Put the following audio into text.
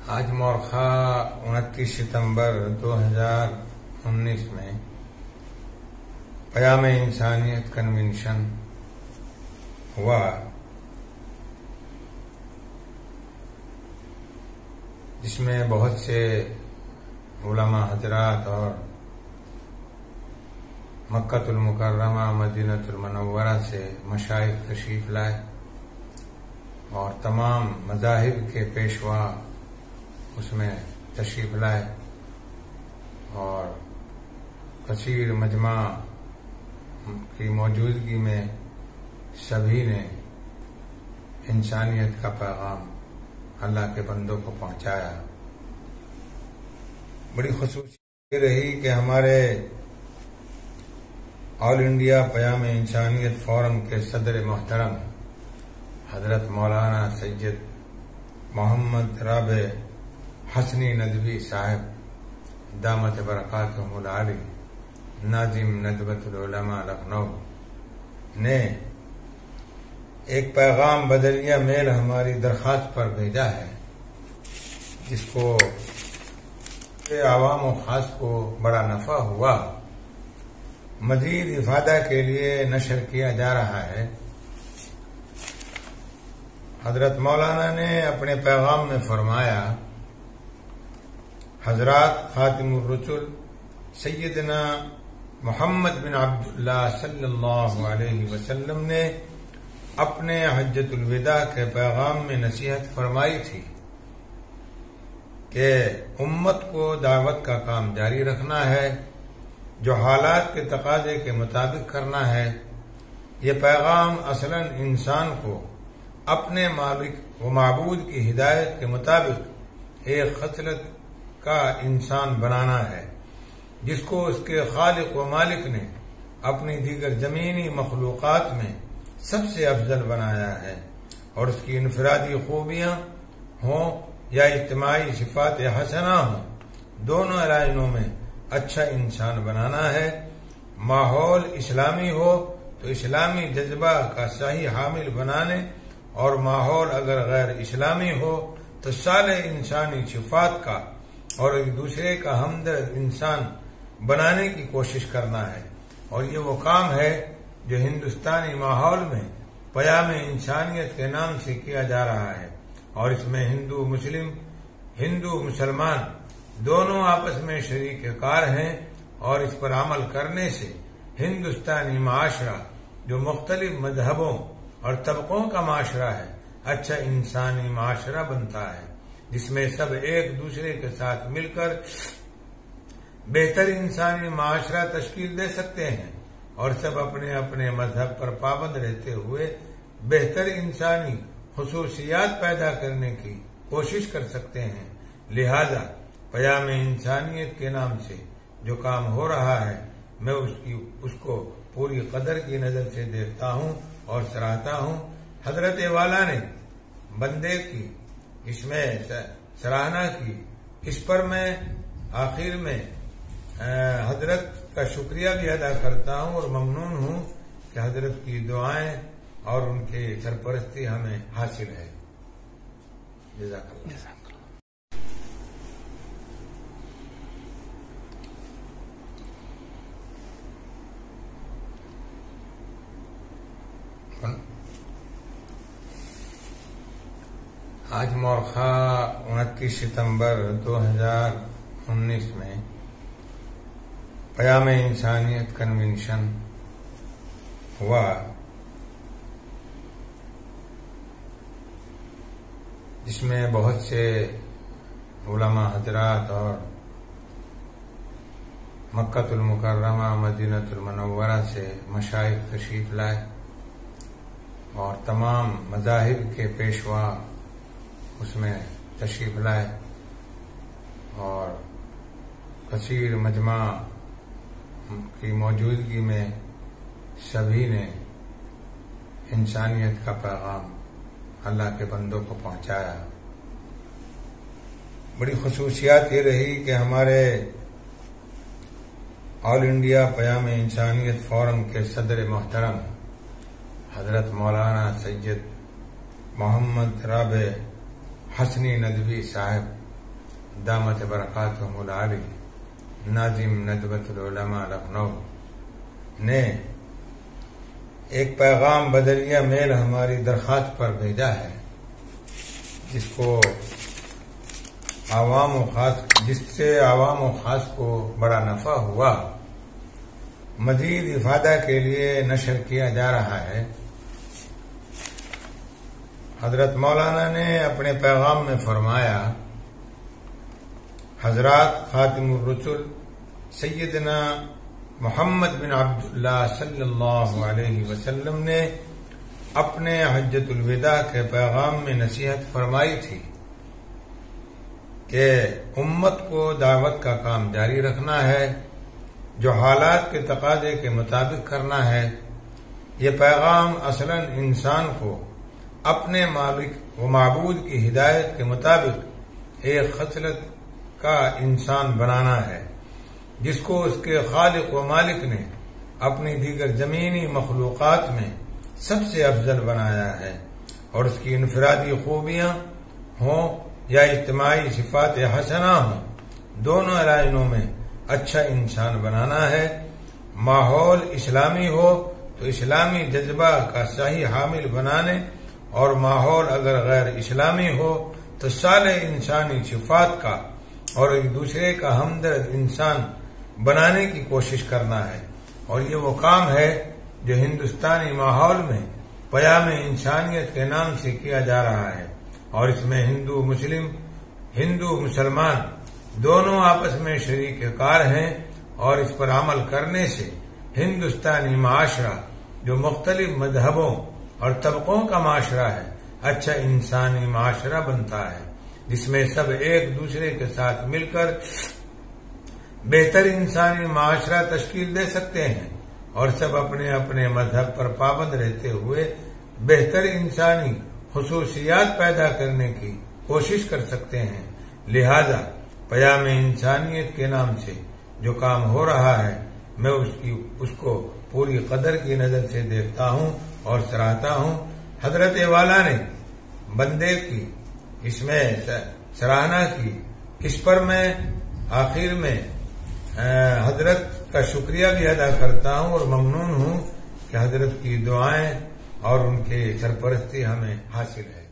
آج مورخہ 29 ستمبر 2019 میں پیام انسانیت کنونشن ہوا، جس میں بہت سے علماء حضرات اور مکہ المکرمہ مدینہ المنورہ سے مشائخ تشریف لائے اور تمام مذاہب کے پیشوا اس میں تشریف لائے اور کثیر مجمع کی موجودگی میں سبھی نے انسانیت کا پیغام اللہ کے بندوں کو پہنچایا۔ بڑی خصوصیت یہ رہی کہ ہمارے آل انڈیا پیام انسانیت فورم کے صدر محترم حضرت مولانا سید محمد رابع حسنی ندوی صاحب دامت برکاتہم العالی ناظم ندوۃ العلماء لکھنؤ نے ایک پیغام بدریہ میل ہماری درخواست پر بھیجا ہے، جس کو عوام و خاص کو بڑا نفع ہوا۔ مزید افادہ کے لیے نشر کیا جا رہا ہے۔ حضرت مولانا نے اپنے پیغام میں فرمایا، حضرات خاتم الرسل سیدنا محمد بن عبداللہ صلی اللہ علیہ وسلم نے اپنے حجۃ الوداع کے پیغام میں نصیحت فرمائی تھی کہ امت کو دعوت کا کام جاری رکھنا ہے، جو حالات کے تقاضے کے مطابق کرنا ہے۔ یہ پیغام اصلاً انسان کو اپنے مالک و معبود کی ہدایت کے مطابق ایک خصلت کا انسان بنانا ہے، جس کو اس کے خالق و مالک نے اپنی دیگر زمینی مخلوقات میں سب سے افضل بنایا ہے، اور اس کی انفرادی خوبیاں ہوں یا اجتماعی صفات حسنہ ہوں، دونوں لائنوں میں اچھا انسان بنانا ہے۔ ماحول اسلامی ہو تو اسلامی جذبہ کا صحیح حامل بنانے، اور ماحول اگر غیر اسلامی ہو تو صالح انسانی صفات کا اور ایک دوسرے کا ہمدرد انسان بنانے کی کوشش کرنا ہے۔ اور یہ وہ کام ہے جو ہندوستانی ماحول میں پیام انسانیت کے نام سے کیا جا رہا ہے، اور اس میں ہندو مسلمان دونوں آپس میں شریک کار ہیں، اور اس پر عمل کرنے سے ہندوستانی معاشرہ جو مختلف مذہبوں اور طبقوں کا معاشرہ ہے، اچھا انسانی معاشرہ بنتا ہے، جس میں سب ایک دوسرے کے ساتھ مل کر بہتر انسانی معاشرہ تشکیل دے سکتے ہیں، اور سب اپنے اپنے مذہب پر پابند رہتے ہوئے بہتر انسانی خصوصیات پیدا کرنے کی کوشش کر سکتے ہیں۔ لہذا پیام انسانیت کے نام سے جو کام ہو رہا ہے، میں اس کو پوری قدر کی نظر سے دیکھتا ہوں اور سراہتا ہوں۔ حضرت والا نے بندے کی اس میں سراہنا کی، اس پر میں آخر میں حضرت کا شکریہ بھی ادا کرتا ہوں اور ممنون ہوں کہ حضرت کی دعائیں اور ان کی سرپرستی ہمیں حاصل ہے۔ جزاک اللہ۔ آج مورخہ 29 ستمبر 2019 میں پیام انسانیت کنونشن ہوا، جس میں بہت سے علماء حضرات اور مکہ المکرمہ مدینہ المنورہ سے مشائخ تشریف لائے اور تمام مذاہب کے پیشوا اس میں تشریف لائے اور کثیر مجمع کی موجودگی میں سبھی نے انسانیت کا پیغام اللہ کے بندوں کو پہنچایا۔ بڑی خصوصیت یہ رہی کہ ہمارے آل انڈیا پیام انسانیت فورم کے صدر محترم حضرت مولانا سید محمد رابع حسنی ندوی صاحب دامت برکاتہم العالی ناظم ندوۃ العلماء لکھنؤ نے ایک پیغام بدریہ میل ہماری درخواست پر بھیجا ہے، جس سے عوام و خاص کو بڑا نفع ہوا، مزید افادہ کے لیے نشر کیا جا رہا ہے۔ حضرت مولانا نے اپنے پیغام میں فرمایا، حضرات خاتم الرسل سیدنا محمد بن عبداللہ صلی اللہ علیہ وسلم نے اپنے حجۃ الوداع کے پیغام میں نصیحت فرمائی تھی کہ امت کو دعوت کا کام جاری رکھنا ہے، جو حالات کے تقاضے کے مطابق کرنا ہے۔ یہ پیغام اصلاً انسان کو اپنے مالک و معبود کی ہدایت کے مطابق ایک خصلت کا انسان بنانا ہے، جس کو اس کے خالق و مالک نے اپنی دیگر زمینی مخلوقات میں سب سے افضل بنایا ہے، اور اس کی انفرادی خوبیاں ہوں یا اجتماعی صفات حسنہ ہوں، دونوں لائنوں میں اچھا انسان بنانا ہے۔ ماحول اسلامی ہو تو اسلامی جذبہ کا صحیح حامل بنانے، اور ماحول اگر غیر اسلامی ہو تو صالح انسانی صفات کا اور ایک دوسرے کا ہمدرد انسان بنانے کی کوشش کرنا ہے۔ اور یہ وہ کام ہے جو ہندوستانی ماحول میں پیام انسانیت کے نام سے کیا جا رہا ہے، اور اس میں ہندو مسلمان دونوں آپس میں شریک کار ہیں، اور اس پر عمل کرنے سے ہندوستانی معاشرہ جو مختلف مذہبوں اور طبقوں کا معاشرہ ہے، اچھا انسانی معاشرہ بنتا ہے، جس میں سب ایک دوسرے کے ساتھ مل کر بہتر انسانی معاشرہ تشکیل دے سکتے ہیں، اور سب اپنے اپنے مذہب پر پابند رہتے ہوئے بہتر انسانی خصوصیات پیدا کرنے کی کوشش کر سکتے ہیں۔ لہذا پیام انسانیت کے نام سے جو کام ہو رہا ہے، میں اس کو پوری قدر کی نظر سے دیکھتا ہوں اور سراہتا ہوں۔ حضرت والا نے بندے کی اس میں سراہنا کی، اس پر میں آخر میں حضرت کا شکریہ بھی ادا کرتا ہوں اور ممنون ہوں کہ حضرت کی دعائیں اور ان کی سرپرستی ہمیں حاصل ہے۔